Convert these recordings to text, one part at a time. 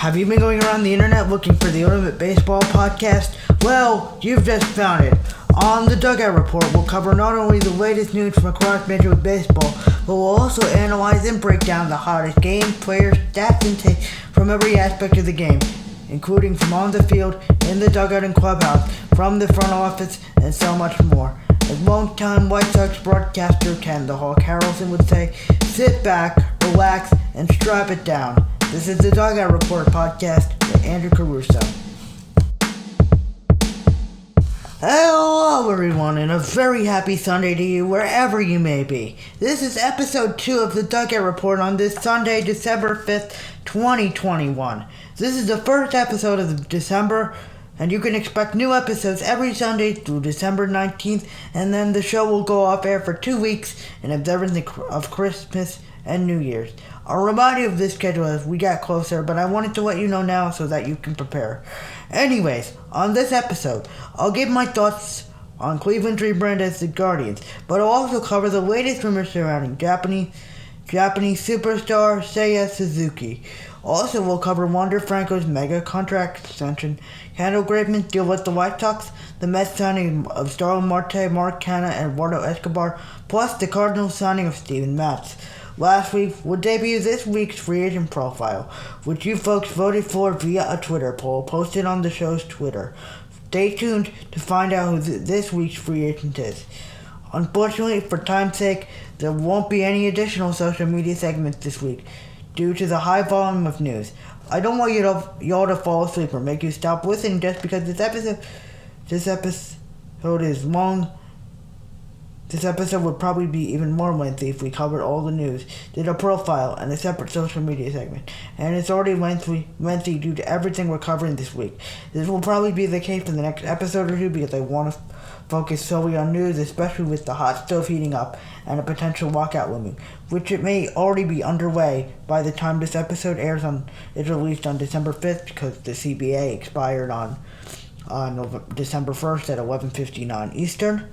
Have you been going around the internet looking for the ultimate baseball podcast? Well, you've just found it. On the Dugout Report, we'll cover not only the latest news from across Major League Baseball, but we'll also analyze and break down the hottest game, players, stats, and takes from every aspect of the game, including from on the field, in the dugout and clubhouse, from the front office, and so much more. As longtime White Sox broadcaster Kendall Graveman would say, sit back, relax, and strap it down. This is the Dugout Report podcast with Andrew Caruso. Hello everyone, and a very happy Sunday to you wherever you may be. This is episode 2 of the Dugout Report on this Sunday, December 5th, 2021. This is the first episode of December, and you can expect new episodes every Sunday through December 19th, and then the show will go off air for 2 weeks in observance of Christmas and New Year's. I'll remind you of this schedule as we get closer, but I wanted to let you know now so that you can prepare. Anyways, on this episode, I'll give my thoughts on Cleveland's rebrand as the Guardians, but I'll also cover the latest rumors surrounding Japanese superstar Seiya Suzuki. Also, we'll cover Wander Franco's mega contract extension, Kendall Graveman's deal with the White Sox, the Mets signing of Starlin Marte, Mark Canha, and Eduardo Escobar, plus the Cardinals signing of Steven Matz. Last week, we'll debut this week's free agent profile, which you folks voted for via a Twitter poll posted on the show's Twitter. Stay tuned to find out who this week's free agent is. Unfortunately, for time's sake, there won't be any additional social media segments this week due to the high volume of news. I don't want y'all to fall asleep or make you stop listening just because this episode is long. This episode would probably be even more lengthy if we covered all the news, did a profile, and a separate social media segment. And it's already lengthy due to everything we're covering this week. This will probably be the case for the next episode or two because I want to focus solely on news, especially with the hot stove heating up and a potential lockout looming, which it may already be underway by the time this episode is released on December 5th because the CBA expired on December 1st at 11:59 Eastern.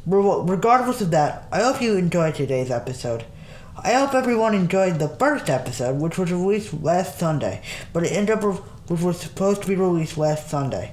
Regardless of that, I hope you enjoyed today's episode. I hope everyone enjoyed the first episode, which was released last Sunday, which was supposed to be released last Sunday,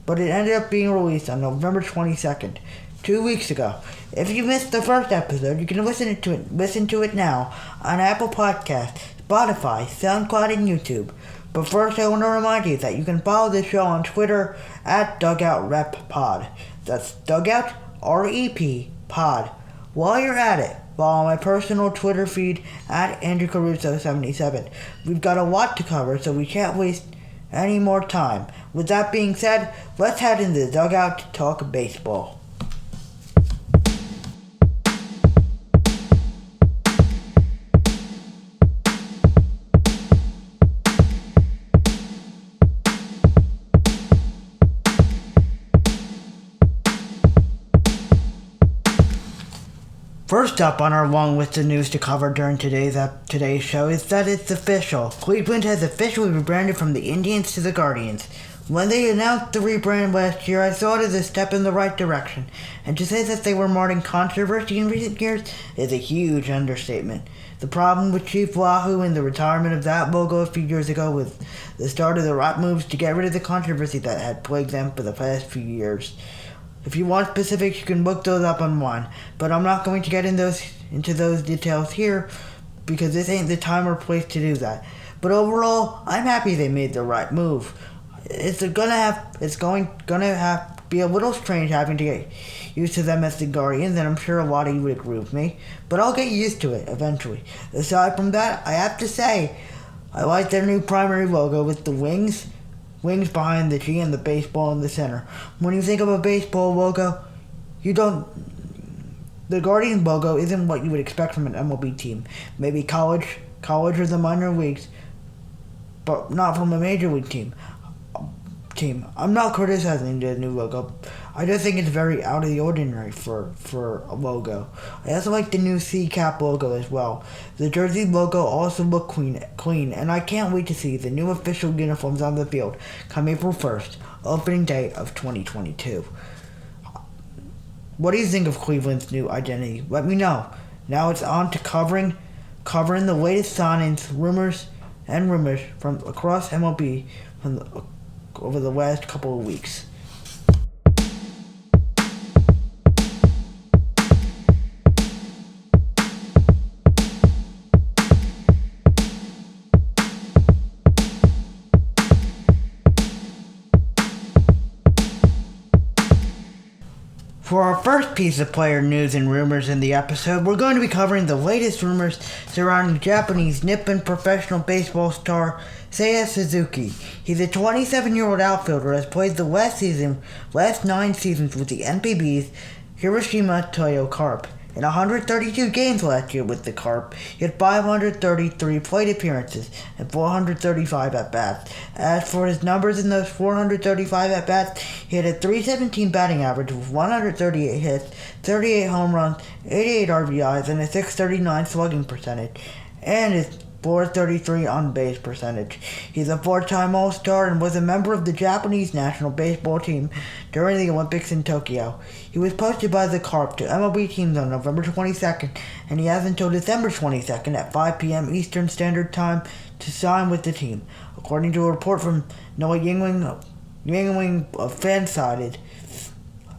but it ended up being released on November 22nd, 2 weeks ago. If you missed the first episode, you can listen to it now on Apple Podcasts, Spotify, SoundCloud, and YouTube. But first, I want to remind you that you can follow this show on Twitter at Dugout Rep Pod. That's Dugout REP Pod. While you're at it, follow my personal Twitter feed at Andrew Caruso 77. We've got a lot to cover, so we can't waste any more time. With that being said, let's head into the dugout to talk baseball. First up on our long list of news to cover during today's show is that it's official. Cleveland has officially rebranded from the Indians to the Guardians. When they announced the rebrand last year, I saw it as a step in the right direction. And to say that they were marring controversy in recent years is a huge understatement. The problem with Chief Wahoo and the retirement of that logo a few years ago was the start of the right moves to get rid of the controversy that had plagued them for the past few years. If you want specifics, you can look those up online, but I'm not going to get into those details here because this ain't the time or place to do that. But overall, I'm happy they made the right move. It's going to be a little strange having to get used to them as the Guardians, and I'm sure a lot of you would agree with me, but I'll get used to it eventually. Aside from that, I have to say, I like their new primary logo with the wings behind the G and the baseball in the center. When you think of a baseball logo, the Guardian logo isn't what you would expect from an MLB team. Maybe college or the minor leagues, but not from a major league team. I'm not criticizing the new logo. I just think it's very out of the ordinary for a logo. I also like the new C cap logo as well. The jersey logo also looked clean, and I can't wait to see the new official uniforms on the field come April 1st, opening day of 2022. What do you think of Cleveland's new identity? Let me know. Now it's on to covering the latest signings, rumors, and rumors from across MLB over the last couple of weeks. For our first piece of player news and rumors in the episode, we're going to be covering the latest rumors surrounding Japanese Nippon professional baseball star Seiya Suzuki. He's a 27-year-old outfielder who has played the last 9 seasons with the NPB's Hiroshima Toyo Carp. In 132 games last year with the Carp, he had 533 plate appearances and 435 at-bats. As for his numbers in those 435 at-bats, he had a .317 batting average with 138 hits, 38 home runs, 88 RBIs, and a .639 slugging percentage, and his .433 on-base percentage. He's a 4-time All-Star and was a member of the Japanese national baseball team during the Olympics in Tokyo. He was posted by the Carp to MLB teams on November 22nd, and he has until December 22nd at 5 p.m. Eastern Standard Time to sign with the team. According to a report from Noah Yingling of Fansided,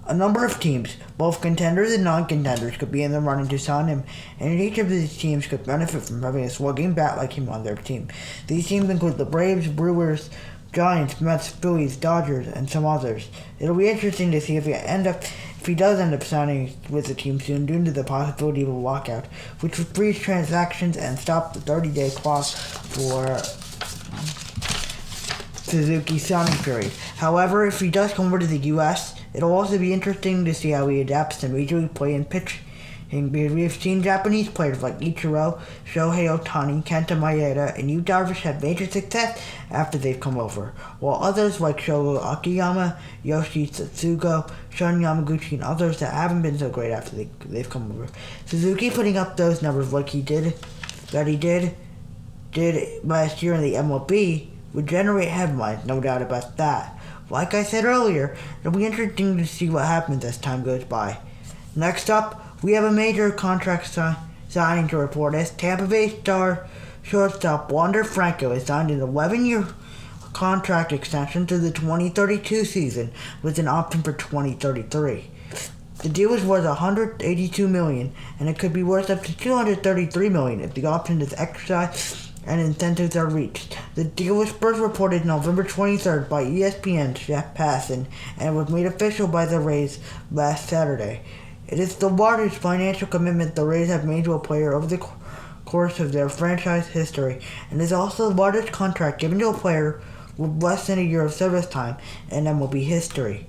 a number of teams, both contenders and non-contenders, could be in the running to sign him, and each of these teams could benefit from having a slugging bat like him on their team. These teams include the Braves, Brewers, Giants, Mets, Phillies, Dodgers, and some others. It'll be interesting to see if he does end up signing with the team soon due to the possibility of a lockout, which would freeze transactions and stop the 30-day clock for Suzuki's signing period. However, if he does come over to the U.S., it'll also be interesting to see how he adapts to Major League play and pitching, because we have seen Japanese players like Ichiro, Shohei Ohtani, Kenta Maeda, and Yu Darvish have major success after they've come over, while others like Shogo Akiyama, Yoshi Tsutsugo, Shun Yamaguchi, and others that haven't been so great after they've come over. Suzuki putting up those numbers like he did last year in the MLB would generate headlines, no doubt about that. Like I said earlier, it'll be interesting to see what happens as time goes by. Next up, we have a major contract signing to report as Tampa Bay star shortstop Wander Franco has signed an 11-year contract extension to the 2032 season with an option for 2033. The deal is worth $182 million, and it could be worth up to $233 million if the option is exercised and incentives are reached. The deal was first reported November 23rd by ESPN's Jeff Passan and was made official by the Rays last Saturday. It is the largest financial commitment the Rays have made to a player over the course of their franchise history, and is also the largest contract given to a player with less than a year of service time in MLB history.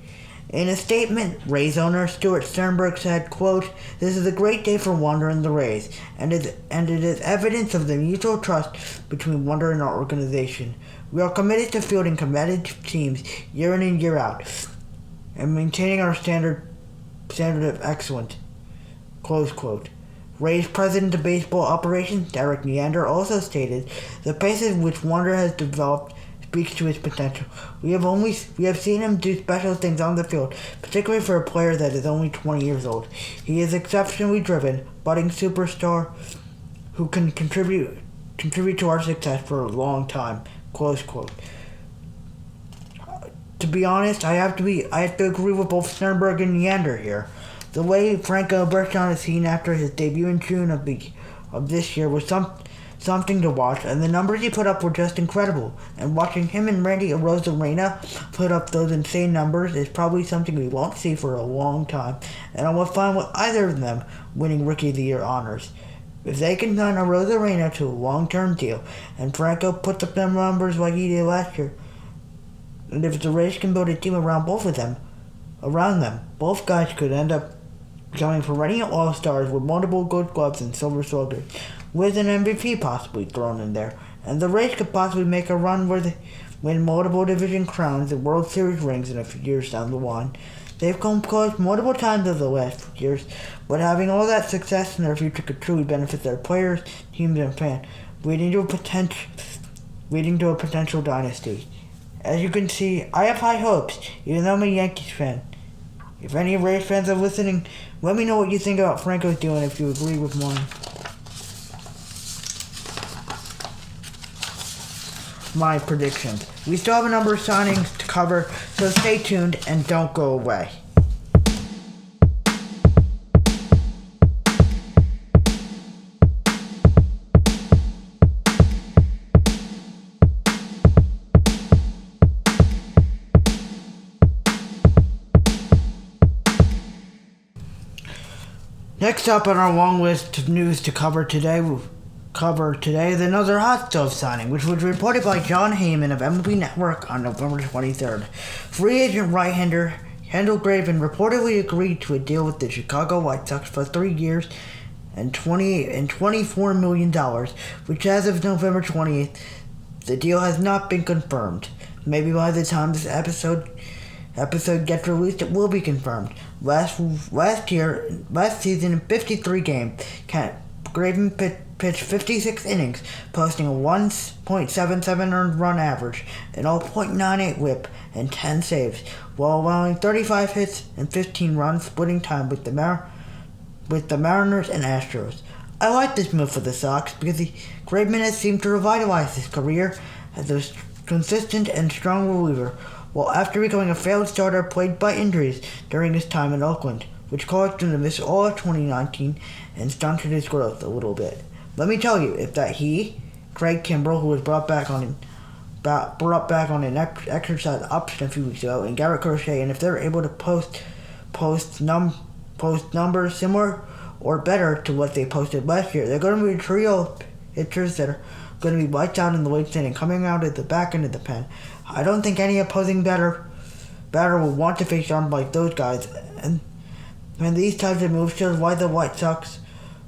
In a statement, Rays owner Stuart Sternberg said, quote, "This is a great day for Wander and the Rays, and it is evidence of the mutual trust between Wander and our organization. We are committed to fielding competitive teams year in and year out, and maintaining our standard of excellence," close quote. Rays president of baseball operations, Derek Neander, also stated, "The pace at which Wander has developed speaks to his potential. We have seen him do special things on the field, particularly for a player that is only 20 years old. He is exceptionally driven, budding superstar who can contribute to our success for a long time," close quote. To be honest, I have to agree with both Sternberg and Neander here. The way Franco burst on the scene after his debut in June of this year was something to watch, and the numbers he put up were just incredible. And watching him and Randy Arozarena put up those insane numbers is probably something we won't see for a long time, and I will fine with either of them winning Rookie of the Year honors. If they can sign Arozarena to a long-term deal, and Franco puts up them numbers like he did last year, and if the Rays can build a team around them, both guys could end up becoming perennial All-Stars with multiple Gold Gloves and Silver Sluggers, with an MVP possibly thrown in there, and the Rays could possibly make a run where they win multiple division crowns and World Series rings in a few years down the line. They've come close multiple times over the last few years, but having all that success in their future could truly benefit their players, teams, and fans, leading to a potential dynasty. As you can see, I have high hopes, even though I'm a Yankees fan. If any Rays fans are listening, let me know what you think about Franco's deal and if you agree with mine. my predictions. We still have a number of signings to cover, so stay tuned and don't go away. Next up on our long list of news to cover today is another hot stove signing, which was reported by John Heyman of MLB Network on November 23rd. Free agent right-hander Kendall Graveman reportedly agreed to a deal with the Chicago White Sox for 3 years and $24 million, which as of November 20th, the deal has not been confirmed. Maybe by the time this episode gets released, it will be confirmed. Last season in 53 games, Graveman pitched 56 innings, posting a 1.77 earned run average, an 0.98 whip, and 10 saves, while allowing 35 hits and 15 runs, splitting time with the Mariners and Astros. I like this move for the Sox because Graveman has seemed to revitalize his career as a consistent and strong reliever, while after becoming a failed starter plagued by injuries during his time in Oakland, which caused him to miss all of 2019 and stunted his growth a little bit. Let me tell you, if that Craig Kimbrell, who was brought back on an exercise option a few weeks ago, and Garrett Crochet, and if they're able to post numbers similar or better to what they posted last year, they're going to be a trio of pitchers that are going to be lights out in the late inning, coming out at the back end of the pen. I don't think any opposing batter will want to face arms like those guys, and these types of moves shows why the White Sox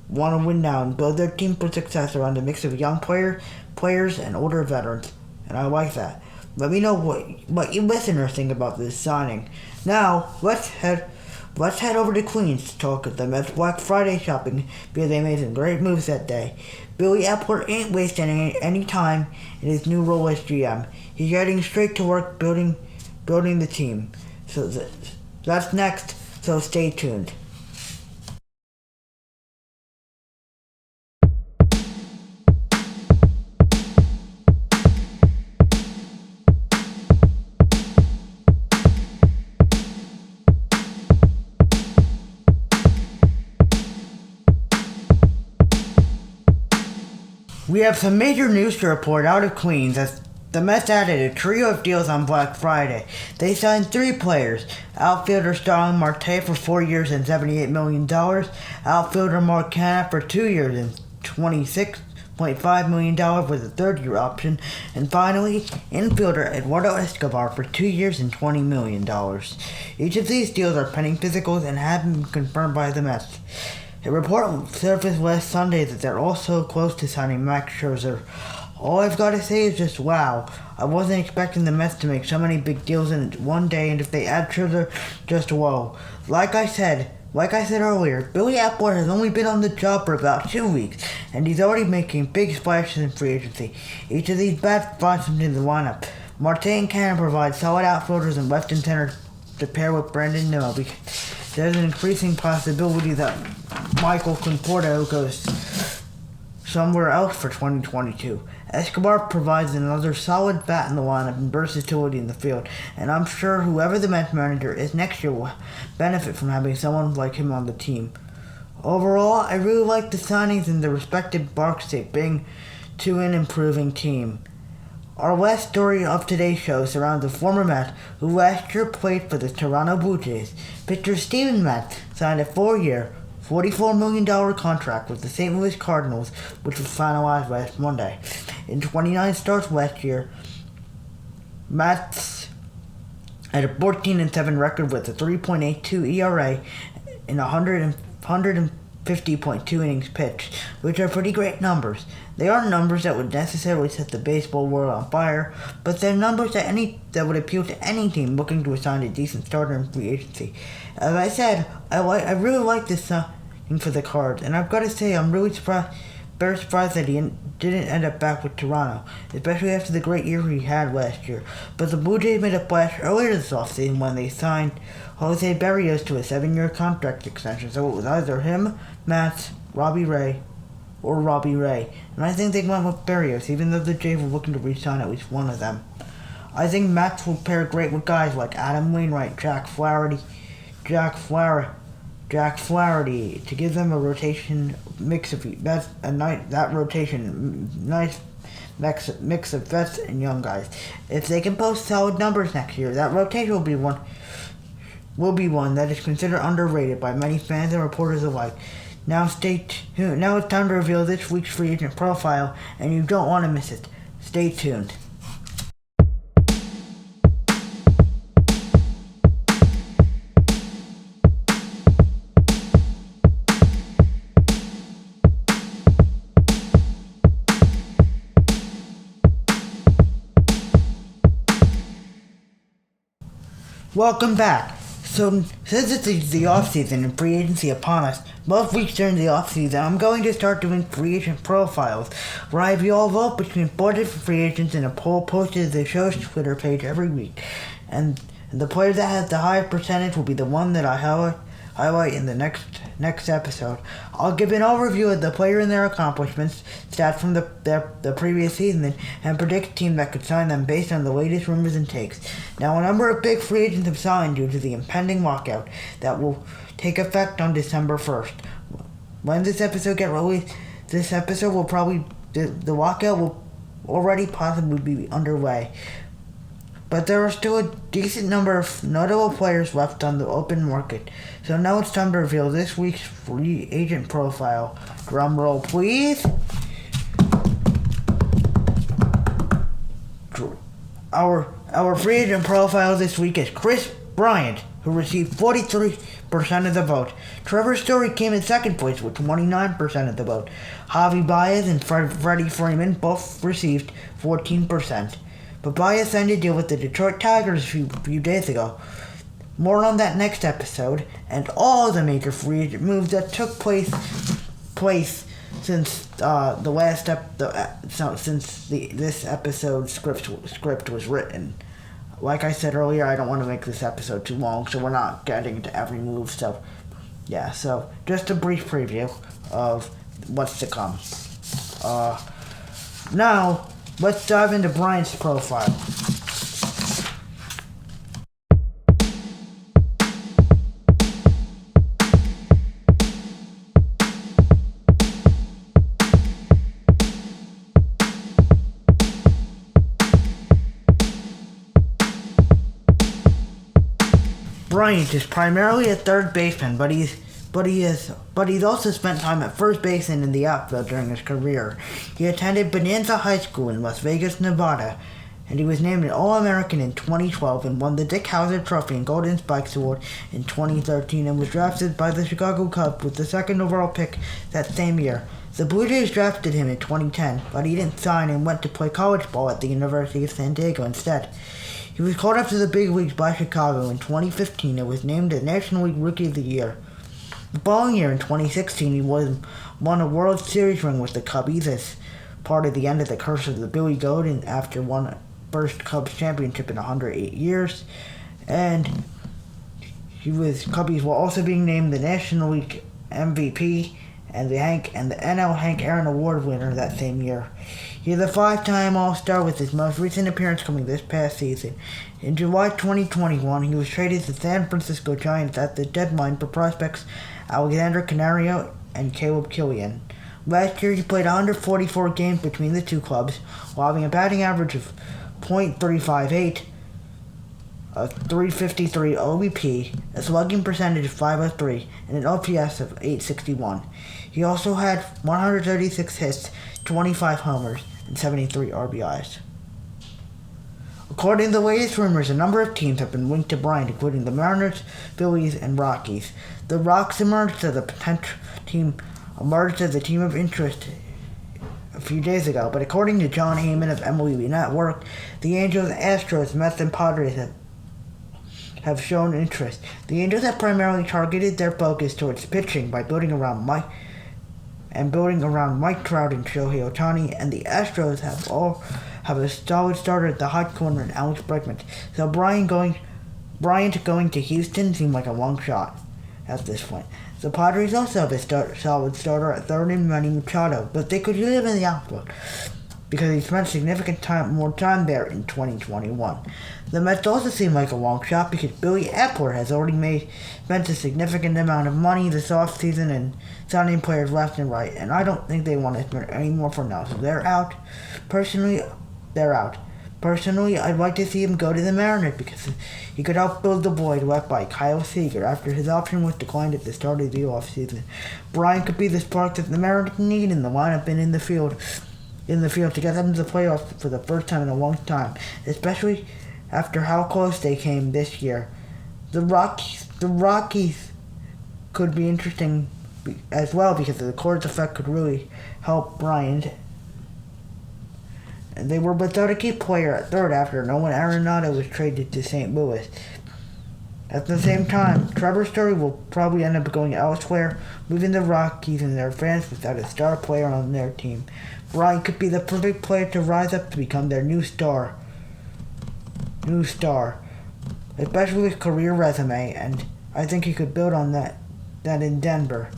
want to win now and build their team for success around a mix of young players and older veterans, and I like that. Let me know what you listeners think about this signing. Now, let's head over to Queens to talk at the Mets Black Friday shopping because they made some great moves that day. Billy Epler ain't wasting any time in his new role as GM. He's getting straight to work building the team. So that's next, so stay tuned. We have some major news to report out of Queens as the Mets added a trio of deals on Black Friday. They signed 3 players: outfielder Starling Marte for 4 years and $78 million, outfielder Mark Canha for 2 years and $26.5 million with a third-year option, and finally, infielder Eduardo Escobar for 2 years and $20 million. Each of these deals are pending physicals and haven't been confirmed by the Mets. A report surfaced last Sunday that they're also close to signing Max Scherzer. All I've got to say is just wow. I wasn't expecting the Mets to make so many big deals in one day, and if they add Scherzer, just whoa. Like I said earlier, Billy Epler has only been on the job for about 2 weeks, and he's already making big splashes in free agency. Each of these bats brought him to the lineup. Marte and Canha provide solid outfielders in left and center to pair with Brandon Nimmo. There's an increasing possibility that Michael Conforto goes somewhere else for 2022. Escobar provides another solid bat in the lineup and versatility in the field, and I'm sure whoever the Mets manager is next year will benefit from having someone like him on the team. Overall, I really like the signings and the respective marks they bring to an improving team. Our last story of today's show surrounds a former Met who last year played for the Toronto Blue Jays. Pitcher Steven Matz signed a 4-year, $44 million contract with the St Louis Cardinals, which was finalized last Monday. In 29 starts last year, Matz had a 14-7 record with a 3.82 ERA and 150.2 innings pitched, which are pretty great numbers. They aren't numbers that would necessarily set the baseball world on fire, but they're numbers that would appeal to any team looking to assign a decent starter in free agency. As I said, I really like this signing for the Cards, and I've got to say I'm really very surprised that he didn't end up back with Toronto, especially after the great year he had last year. But the Blue Jays made a splash earlier this offseason when they signed Jose Berrios to a 7-year contract extension, so it was either him, Matz, Robbie Ray, or Robbie Ray. And I think they went with Berrios, even though the Jays were looking to re-sign at least one of them. I think Matz will pair great with guys like Adam Wainwright, Jack Flaherty, to give them a rotation mix of nice mix of vets and young guys. If they can post solid numbers next year, that rotation will be one that is considered underrated by many fans and reporters alike. Now stay tuned. Now it's time to reveal this week's free agent profile, and you don't want to miss it. Stay tuned. Welcome back. So, since it's the offseason and free agency upon us, most weeks during the offseason, I'm going to start doing free agent profiles, where I all vote between 4 different free agents in a poll posted to the show's Twitter page every week. And the player that has the highest percentage will be the one that I highlight in the next episode. I'll give an overview of the player and their accomplishments, stats from the previous season, and predict a team that could sign them based on the latest rumors and takes. Now, a number of big free agents have signed due to the impending lockout that will take effect on December 1st. When this episode gets released, the lockout will already possibly be underway. But there are still a decent number of notable players left on the open market. So now it's time to reveal this week's free agent profile. Drum roll, please. Our free agent profile this week is Kris Bryant, who received 43% of the vote. Trevor Story came in second place with 29% of the vote. Javi Baez and Freddie Freeman both received 14%. But Baez signed a deal with the Detroit Tigers a few days ago. More on that next episode, and all the major free agent moves that took place since this episode's script was written. Like I said earlier, I don't want to make this episode too long, so we're not getting into every move. So just a brief preview of what's to come. Now, let's dive into Bryant's profile. Bryant is primarily a third baseman, but he's also spent time at first base and in the outfield during his career. He attended Bonanza High School in Las Vegas, Nevada, and he was named an All-American in 2012 and won the Dick Howser Trophy and Golden Spikes Award in 2013 and was drafted by the Chicago Cubs with the second overall pick that same year. The Blue Jays drafted him in 2010, but he didn't sign and went to play college ball at the University of San Diego instead. He was called up to the big leagues by Chicago in 2015 and was named the National League Rookie of the Year. The following year, in 2016, he won a World Series ring with the Cubbies as part of the end of the curse of the Billy Goat and after one first Cubs championship in 108 years. And Cubbies were also being named the National League MVP and the NL Hank Aaron Award winner that same year. He is a 5-time All-Star with his most recent appearance coming this past season. In July 2021, he was traded to the San Francisco Giants at the deadline for prospects Alexander Canario and Caleb Killian. Last year, he played 144 games between the two clubs, while having a batting average of .358, a .353 OBP, a slugging percentage of .503, and an OPS of .861. He also had 136 hits, 25 homers, and 73 RBIs. According to the latest rumors, a number of teams have been linked to Bryant, including the Mariners, Phillies, and Rockies. The Rocks emerged as a team of interest a few days ago, but according to John Heyman of MLB Network, the Angels, Astros, Mets, and Padres have shown interest. The Angels have primarily targeted their focus towards pitching by building around Mike Trout and Shohei Ohtani, and the Astros have a solid starter at the hot corner in Alex Bregman. So Bryant going to Houston seemed like a long shot. at this point. The Padres also have a solid starter at third in Manny Machado, but they could use him in the outfield because he spent more time there in 2021. The Mets also seem like a long shot because Billy Epler has already spent a significant amount of money this offseason and signing players left and right, and I don't think they want to spend any more for now, so they're out. Personally, they're out. Personally, I'd like to see him go to the Mariners because he could help fill the void left by Kyle Seager after his option was declined at the start of the offseason. Bryant could be the spark that the Mariners need in the lineup and in the field to get them to the playoffs for the first time in a long time, especially after how close they came this year. The Rockies could be interesting as well because the Coors effect could really help Bryant. And they were without a key player at third after Nolan Arenado was traded to St. Louis. At the same time, Trevor Story will probably end up going elsewhere, leaving the Rockies and their fans without a star player on their team. Bryant could be the perfect player to rise up to become their new star, especially with career resume, and I think he could build on that in Denver.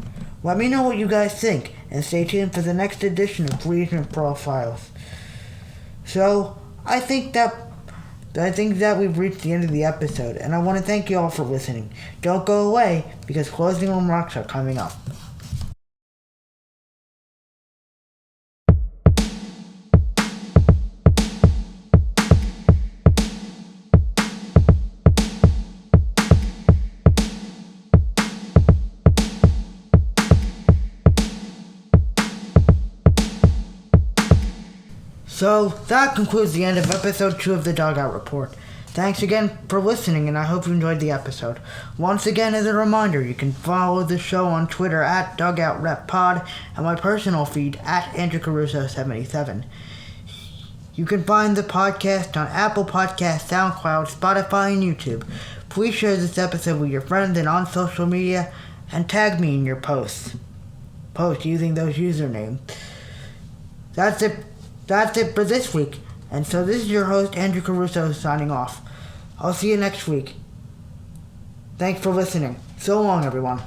Let me know what you guys think, and stay tuned for the next edition of Free Agent Profiles. So, I think that we've reached the end of the episode, and I want to thank you all for listening. Don't go away, because closing remarks are coming up. So, that concludes the end of episode 2 of the Dugout Report. Thanks again for listening, and I hope you enjoyed the episode. Once again, as a reminder, you can follow the show on Twitter at DugoutRepPod and my personal feed at Andrew Caruso 77. You can find the podcast on Apple Podcasts, SoundCloud, Spotify, and YouTube. Please share this episode with your friends and on social media, and tag me in your posts using those usernames. That's it for this week. And so this is your host, Andrew Caruso, signing off. I'll see you next week. Thanks for listening. So long, everyone.